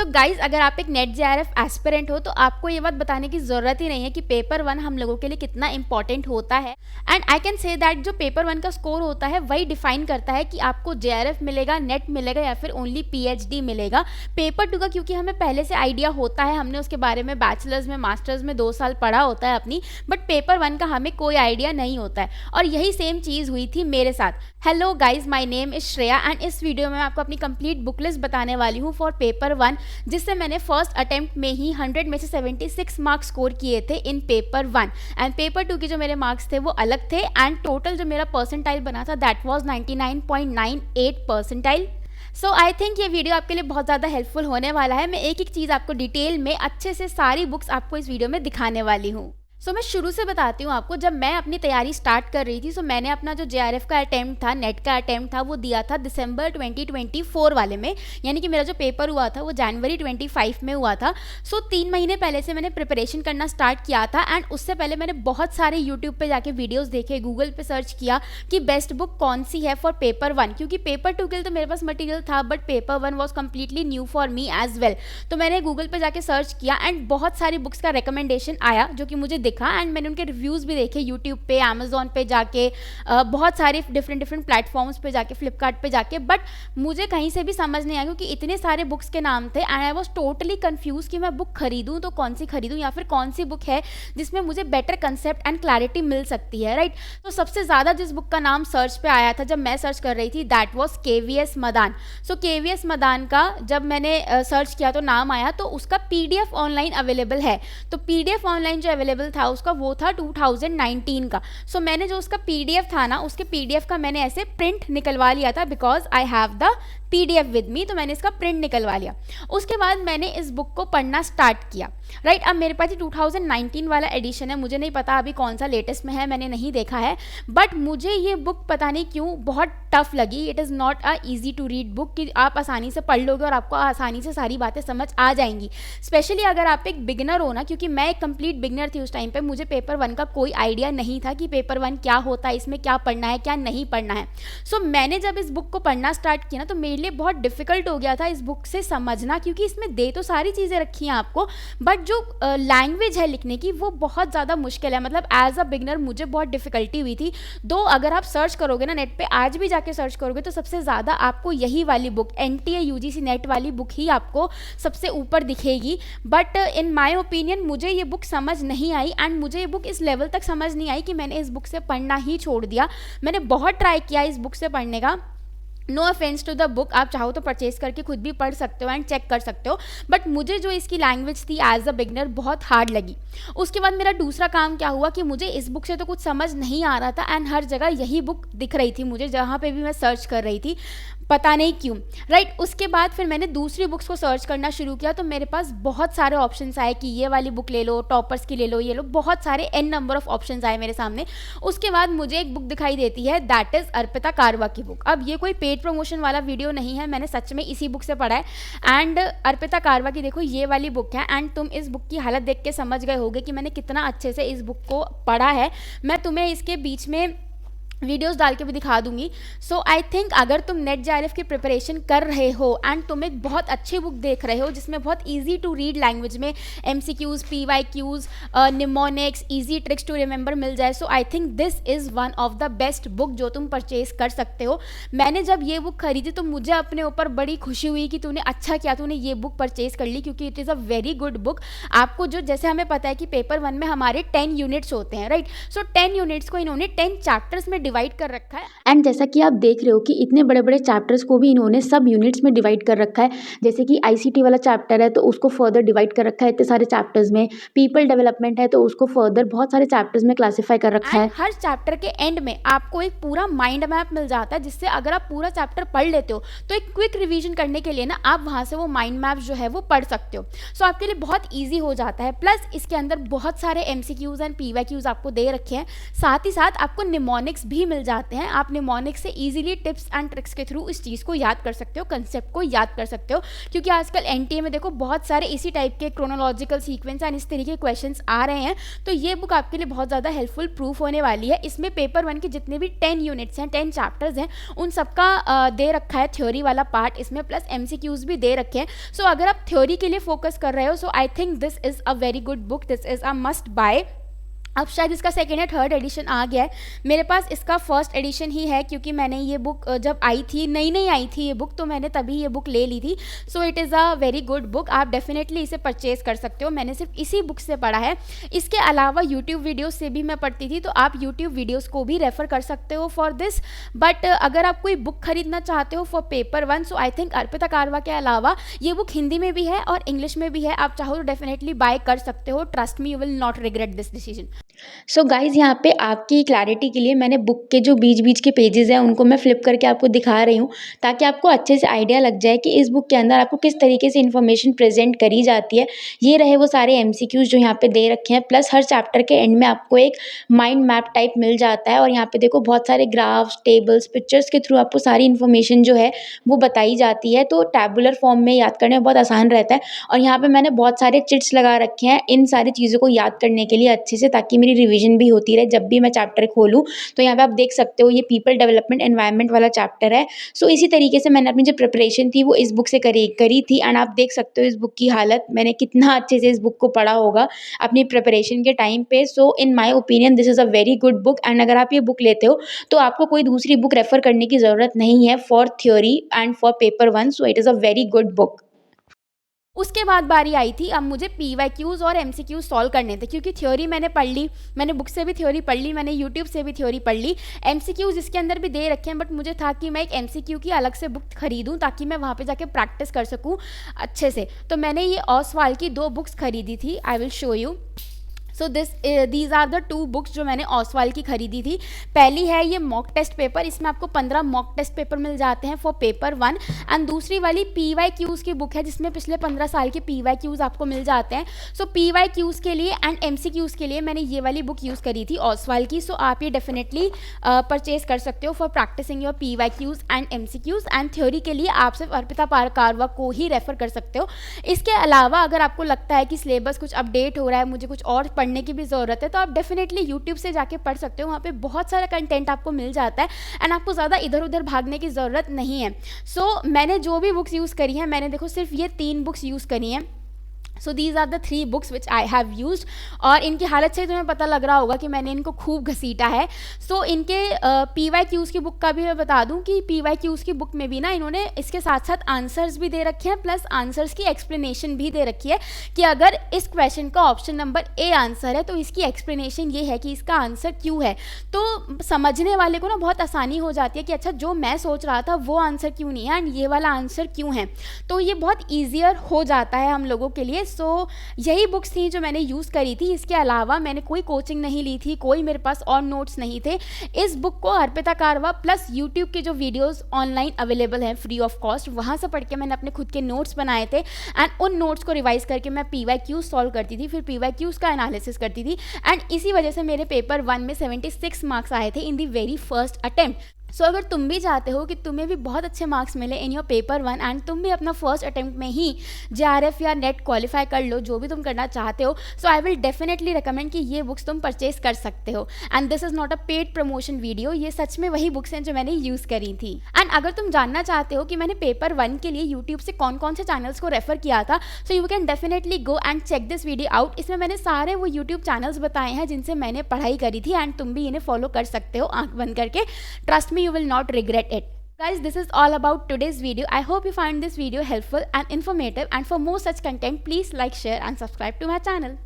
So guys, अगर आप एक नेट जेआरएफ एस्पिरेंट हो तो आपको ये बात बताने की ज़रूरत ही नहीं है कि पेपर वन हम लोगों के लिए कितना इंपॉर्टेंट होता है। And I can say that जो पेपर वन का स्कोर होता है वही डिफाइन करता है कि आपको जेआरएफ मिलेगा, नेट मिलेगा या फिर ओनली पीएचडी मिलेगा। पेपर टू का क्योंकि हमें पहले से आइडिया होता है, हमने उसके बारे में बैचलर्स में मास्टर्स में 2 साल पढ़ा होता है अपनी, बट पेपर वन का हमें कोई आइडिया नहीं होता है। और यही सेम चीज़ हुई थी मेरे साथ। Hello guys, my name is Shreya and इस वीडियो में मैं आपको अपनी कंप्लीट बुक लिस्ट बताने वाली हूँ फॉर पेपर वन, जिससे मैंने फर्स्ट अटेम्प्ट में ही 100 में से 76 मार्क्स स्कोर किए थे इन paper one. And paper two के जो मेरे मार्क्स थे वो अलग थे एंड टोटल जो मेरा परसेंटाइल बना था that was 99.98 percentile. So I think ये वीडियो आपके लिए बहुत ज़्यादा हेल्पफुल होने वाला है। मैं एक एक चीज़ आपको डिटेल में अच्छे से सारी बुक्स आपको इस वीडियो में दिखाने वाली हूँ। सो मैं शुरू से बताती हूँ आपको। जब मैं अपनी तैयारी स्टार्ट कर रही थी, सो मैंने अपना जो जेआरएफ का अटैम्प्ट था, नेट का अटैम्प्ट था, वो दिया था दिसंबर 2024 वाले में, यानी कि मेरा जो पेपर हुआ था वो जनवरी 25 में हुआ था। सो 3 महीने पहले से मैंने प्रिपरेशन करना स्टार्ट किया था एंड उससे पहले मैंने बहुत सारे यूट्यूब पे जाके वीडियोस देखे, गूगल पे सर्च किया कि बेस्ट बुक कौन सी है फॉर पेपर वन, क्योंकि पेपर टू के लिए तो मेरे पास मटीरियल था but paper one was completely new for me as well. तो मैंने गूगल पे जाके सर्च किया एंड बहुत सारी बुक्स का रिकमेंडेशन आया जो कि मुझे दिखा एंड मैंने उनके रिव्यूज़ भी देखे यूट्यूब पे, अमेजोन पे जाके, बहुत सारे डिफरेंट प्लेटफॉर्म्स पे जाके, फ्लिपकार्ट पे जाके, बट मुझे कहीं से भी समझ नहीं आया क्योंकि इतने सारे बुक्स के नाम थे and I was totally confuse कि मैं बुक खरीदूं तो कौन सी खरीदूं या फिर कौन सी बुक है जिसमें मुझे बेटर कंसेप्ट एंड क्लैरिटी मिल सकती है, राइट। तो सबसे ज़्यादा जिस बुक का नाम सर्च पे आया था जब मैं सर्च कर रही थी that was KVS Madan. So KVS Madan का जब मैंने सर्च किया तो नाम आया, तो उसका पीडीएफ ऑनलाइन अवेलेबल है। तो पीडीएफ ऑनलाइन जो अवेलेबल था उसका वो था 2019 का। सो मैंने जो उसका पीडीएफ था ना, उसके पीडीएफ का मैंने ऐसे प्रिंट निकलवा लिया था because I have the PDF with me, तो मैंने इसका प्रिंट निकलवा लिया। उसके बाद मैंने इस बुक को पढ़ना स्टार्ट किया, राइट। अब मेरे पास ये 2019 वाला एडिशन है, मुझे नहीं पता अभी कौन सा लेटेस्ट में है, मैंने नहीं देखा है, बट मुझे ये बुक पता नहीं क्यों बहुत टफ लगी। It is not a easy to read book कि आप आसानी से पढ़ लोगे और आपको आसानी से सारी बातें समझ आ जाएंगी, स्पेशली अगर आप एक बिगिनर हो ना, क्योंकि मैं एक कंप्लीट बिगिनर थी उस टाइम पे। मुझे पेपर वन का कोई आइडिया नहीं था कि पेपर वन क्या होता है, इसमें क्या पढ़ना है क्या नहीं पढ़ना है। सो मैंने जब इस बुक को पढ़ना स्टार्ट किया ना, तो मेरे लिए बहुत डिफिकल्ट हो गया था इस बुक से समझना, क्योंकि इसमें दे तो सारी चीज़ें रखी हैं आपको, बट जो लैंग्वेज है लिखने की वो बहुत ज़्यादा मुश्किल है। मतलब एज अ बिगिनर मुझे बहुत डिफिकल्टी हुई थी। दो अगर आप सर्च करोगे ना नेट पे, आज भी जाके सर्च करोगे तो सबसे ज़्यादा आपको यही वाली बुक, एनटीए यूजीसी नेट वाली बुक ही आपको सबसे ऊपर दिखेगी। बट इन माय ओपिनियन मुझे ये बुक समझ नहीं आई एंड मुझे ये बुक इस लेवल तक समझ नहीं आई कि मैंने इस बुक से पढ़ना ही छोड़ दिया। मैंने बहुत ट्राई किया इस बुक से पढ़ने का। No offence to the book, आप चाहो तो परचेज करके खुद भी पढ़ सकते हो एंड चेक कर सकते हो, बट मुझे जो इसकी लैंग्वेज थी एज अ बिगनर बहुत हार्ड लगी। उसके बाद मेरा दूसरा काम क्या हुआ कि मुझे इस बुक से तो कुछ समझ नहीं आ रहा था एंड हर जगह यही बुक दिख रही थी मुझे, जहाँ पे भी मैं सर्च कर रही थी, पता नहीं क्यों, राइट। उसके बाद फिर मैंने दूसरी बुक्स को सर्च करना शुरू किया, तो मेरे पास बहुत सारे ऑप्शंस आए कि ये वाली बुक ले लो, टॉपर्स की ले लो, ये लो, बहुत सारे एन नंबर ऑफ ऑप्शंस आए मेरे सामने। उसके बाद मुझे एक बुक दिखाई देती है दैट इज़ अर्पिता कारवा की बुक। अब ये कोई पेड प्रमोशन वाला वीडियो नहीं है, मैंने सच में इसी बुक से पढ़ा है एंड अर्पिता कारवा की देखो ये वाली बुक है एंड तुम इस बुक की हालत देख के समझ गए होगे कि मैंने कितना अच्छे से इस बुक को पढ़ा है। मैं तुम्हें इसके बीच में वीडियोस डाल के भी दिखा दूंगी। सो आई थिंक अगर तुम नेट जेआरएफ की प्रिपरेशन कर रहे हो एंड तुम एक बहुत अच्छी बुक देख रहे हो जिसमें बहुत इजी टू रीड लैंग्वेज में MCQs, PYQs, mnemonics, easy tricks to remember मिल जाए, so I think this is one of the best book जो तुम परचेज कर सकते हो। मैंने जब ये बुक खरीदी तो मुझे अपने ऊपर बड़ी खुशी हुई कि तूने अच्छा किया, तूने ये बुक परचेज कर ली, क्योंकि it is a very good book. आपको जो, जैसे हमें पता है कि पेपर वन में हमारे 10 यूनिट्स होते हैं, राइट। सो 10 यूनिट्स को इन्होंने 10 चैप्टर्स में डिवाइड कर रखा है एंड जैसा कि आप देख रहे हो कि इतने बड़े बड़े चैप्टर्स को भी इन्होंने सब यूनिट्स में डिवाइड कर रखा है। जैसे कि आईसीटी वाला चैप्टर है तो उसको फर्दर डिवाइड कर रखा है इतने सारे चैप्टर्स में, पीपल डेवलपमेंट है तो उसको फर्दर बहुत सारे चैप्टर्स में क्लासीफाई कर रखा है। हर चैप्टर के एंड में आपको एक पूरा माइंड मैप मिल जाता है, जिससे अगर आप पूरा चैप्टर पढ़ लेते हो तो एक क्विक रिवीजन करने के लिए ना आप वहाँ से वो माइंड मैप जो है वो पढ़ सकते हो। सो आपके लिए बहुत ईजी हो जाता है। प्लस इसके अंदर बहुत सारे एमसीक्यूज एंड पीवाईक्यूज आपको दे रखे हैं, साथ ही साथ आपको निमोनिक्स भी ही मिल जाते हैं। आप निमोनिक से ईजिली टिप्स एंड ट्रिक्स के थ्रू इस चीज़ को याद कर सकते हो, कंसेप्ट को याद कर सकते हो, क्योंकि आजकल एनटीए में देखो बहुत सारे इसी टाइप के क्रोनोलॉजिकल सीक्वेंस एंड इस तरीके के क्वेश्चंस आ रहे हैं। तो ये बुक आपके लिए बहुत ज़्यादा हेल्पफुल प्रूफ होने वाली है। इसमें पेपर 1 के जितने भी 10 यूनिट्स हैं, 10 चैप्टर्स हैं, उन सबका दे रखा है थ्योरी वाला पार्ट इसमें, प्लस एमसीक्यूज भी दे रखे हैं। सो अगर आप थ्योरी के लिए फोकस कर रहे हो, so I think this is a very good book, this is a must buy. अब शायद इसका सेकेंड या थर्ड एडिशन आ गया है, मेरे पास इसका फर्स्ट एडिशन ही है, क्योंकि मैंने ये बुक जब आई थी, नई आई थी ये बुक, तो मैंने तभी ये बुक ले ली थी। So it is a very good book, आप डेफिनेटली इसे परचेज़ कर सकते हो। मैंने सिर्फ इसी बुक से पढ़ा है, इसके अलावा यूट्यूब वीडियोस से भी मैं पढ़ती थी, तो आप यूट्यूब वीडियोस को भी रेफ़र कर सकते हो फॉर दिस। बट अगर आप कोई बुक खरीदना चाहते हो for paper 1, so I think Arpita कारवा के अलावा ये बुक हिंदी में भी है और इंग्लिश में भी है, आप चाहो तो डेफिनेटली बाय कर सकते हो। Trust me, you will not regret this decision. So guys, यहाँ पे आपकी क्लैरिटी के लिए मैंने बुक के जो बीच बीच के पेजेस हैं उनको मैं फ्लिप करके आपको दिखा रही हूँ, ताकि आपको अच्छे से आइडिया लग जाए कि इस बुक के अंदर आपको किस तरीके से इन्फॉर्मेशन प्रेजेंट करी जाती है। ये रहे वो सारे एमसीक्यूज जो यहाँ पे दे रखे हैं, प्लस हर चैप्टर के एंड में आपको एक माइंड मैप टाइप मिल जाता है। और यहाँ पे देखो बहुत सारे ग्राफ्स, टेबल्स, पिक्चर्स के थ्रू आपको सारी इन्फॉर्मेशन जो है वो बताई जाती है, तो टैबुलर फॉर्म में याद करने में बहुत आसान रहता है। और यहाँ पे मैंने बहुत सारे चिट्स लगा रखे हैं इन सारी चीज़ों को याद करने के लिए अच्छे से, ताकि मेरी रिवीजन भी होती रहे जब भी मैं चैप्टर खोलूँ। तो यहाँ पे आप देख सकते हो ये पीपल डेवलपमेंट एनवायरनमेंट वाला चैप्टर है। सो इसी तरीके से मैंने अपनी जो प्रिपरेशन थी वो इस बुक से करी थी। एंड आप देख सकते हो इस बुक की हालत, मैंने कितना अच्छे से इस बुक को पढ़ा होगा अपनी प्रिपरेशन के टाइम पे। So in my opinion this is a very good book. And अगर आप ये बुक लेते हो तो आपको कोई दूसरी बुक रेफर करने की ज़रूरत नहीं है for theory and for paper 1। So it is a very good book. उसके बाद बारी आई थी, अब मुझे पीवाईक्यूज़ और एमसीक्यूज़ सॉल्व करने थे, क्योंकि थ्योरी मैंने पढ़ ली, मैंने बुक से भी थ्योरी पढ़ ली, मैंने यूट्यूब से भी थ्योरी पढ़ ली, एमसीक्यूज़ इसके अंदर भी दे रखे हैं। बट मुझे था कि मैं एक एमसीक्यू की अलग से बुक खरीदूं, ताकि मैं वहाँ पे जाके प्रैक्टिस कर सकूं अच्छे से। तो मैंने ये ओसवाल की 2 बुक्स खरीदी थी, I will show you. So these are the 2 books जो मैंने ओसवाल की खरीदी थी। पहली है ये मॉक टेस्ट पेपर, इसमें आपको 15 मॉक टेस्ट पेपर मिल जाते हैं फॉर पेपर 1। एंड दूसरी वाली पीवाईक्यूज़ की बुक है, जिसमें पिछले 15 साल के पीवाईक्यूज़ आपको मिल जाते हैं। सो पीवाईक्यूज़ के लिए एंड एमसीक्यूज़ के लिए मैंने ये वाली बुक यूज़ करी थी ओसवाल की। सो आप ये डेफिनेटली परचेज कर सकते हो for practising your PYQs and MCQs. And theory के लिए आप सिर्फ अर्पिता कारवा को ही रेफर कर सकते हो। इसके अलावा अगर आपको लगता है कि सिलेबस कुछ अपडेट हो रहा है, मुझे कुछ और पढ़ने की भी ज़रूरत है, तो आप डेफिनेटली यूट्यूब से जाके पढ़ सकते हो। वहाँ पे बहुत सारा कंटेंट आपको मिल जाता है एंड आपको ज़्यादा इधर उधर भागने की ज़रूरत नहीं है। सो मैंने जो भी बुक्स यूज़ करी हैं, मैंने देखो सिर्फ ये 3 बुक्स यूज़ करी हैं। So these are the 3 books which I have used. और इनकी हालत से तुम्हें पता लग रहा होगा कि मैंने इनको खूब घसीटा है। सो इनके पीवाईक्यूज़ की बुक का भी मैं बता दूं कि पीवाईक्यूज़ की बुक में भी ना इन्होंने इसके साथ साथ आंसर्स भी दे रखे हैं, प्लस आंसर्स की एक्सप्लेनेशन भी दे रखी है कि अगर इस क्वेश्चन का ऑप्शन नंबर ए आंसर है तो इसकी एक्सप्लेनेशन ये है कि इसका आंसर क्यों है। तो समझने वाले को ना बहुत आसानी हो जाती है कि अच्छा जो मैं सोच रहा था वो आंसर क्यों नहीं है एंड ये वाला आंसर क्यों है। तो ये बहुत ईजियर हो जाता है हम लोगों के लिए। सो यही बुक्स थी जो मैंने यूज़ करी थी। इसके अलावा मैंने कोई कोचिंग नहीं ली थी, कोई मेरे पास और नोट्स नहीं थे। इस बुक को अर्पिता कारवा प्लस यूट्यूब के जो वीडियोस ऑनलाइन अवेलेबल हैं फ्री ऑफ कॉस्ट, वहाँ से पढ़ के मैंने अपने खुद के नोट्स बनाए थे एंड उन नोट्स को रिवाइज करके मैं पीवाईक्यूज़ सॉल्व करती थी, फिर पीवाईक्यूज़ का एनालिसिस करती थी। एंड इसी वजह से मेरे पेपर 1 में 76 मार्क्स आए थे इन दी वेरी फर्स्ट अटेम्प्ट। सो अगर तुम भी चाहते हो कि तुम्हें भी बहुत अच्छे मार्क्स मिले इन योर पेपर 1 एंड तुम भी अपना फर्स्ट अटेम्प्ट में ही JRF या नेट क्वालिफाई कर लो, जो भी तुम करना चाहते हो, so I will definitely recommend कि ये बुक्स तुम परचेज कर सकते हो। And this is not a paid promotion video, ये सच में वही बुक्स हैं जो मैंने यूज़ करी थी। एंड अगर तुम जानना चाहते हो कि मैंने पेपर 1 के लिए यूट्यूब से कौन कौन से चैनल्स को रेफर किया था, so you can definitely go and check this video out. इसमें मैंने सारे वो यूट्यूब चैनल्स बताए हैं जिनसे मैंने पढ़ाई करी थी एंड तुम भी इन्हें फॉलो कर सकते हो आंख बंद करके। Trust me, you will not regret it. Guys, this is all about today's video. I hope you find this video helpful and informative, and for more such content please like, share and subscribe to my channel.